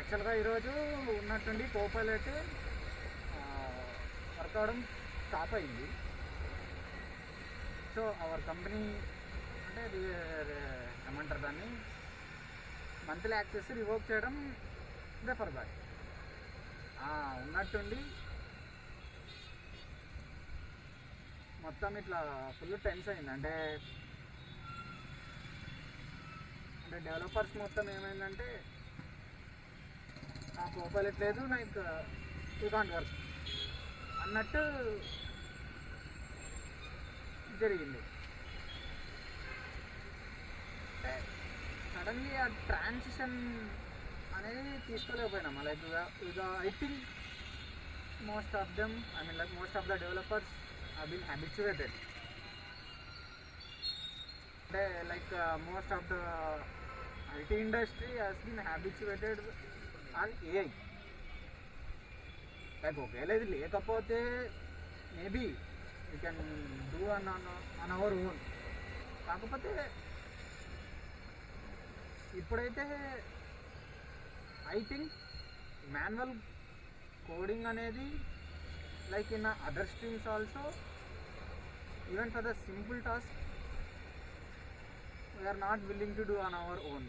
యాక్చువల్గా ఈరోజు ఉన్నట్టుండి కోపైలట్ వర్క్ అవడం స్టాప్ అయింది. సో అవర్ కంపెనీ అంటే ఏమంటారు దాన్ని, మంత్లీ యాక్సెస్ రివోక్ చేయడం ఫర్ దాట్ ఉన్నట్టుండి మొత్తం ఇట్లా ఫుల్ టెన్స్ అయింది. అంటే డెవలపర్స్ మొత్తం ఏమైందంటే ఆ కోపైలట్ లేదు, లైక్ యూ కాంట్ వర్క్ అన్నట్టు జరిగింది. అంటే సడన్లీ ఆ ట్రాన్సిషన్ అనేది తీసుకోలేకపోయినాము. Like I think most of them, most of the developers have been habituated. Like most of the IT industry has been habituated on AI. Like ఒకవేళ ఇది లేకపోతే maybe you can do an our own. కాకపోతే ఇప్పుడైతే I think manual coding అనేది, like in other streams also, even for the simple task we are not willing to do on our own.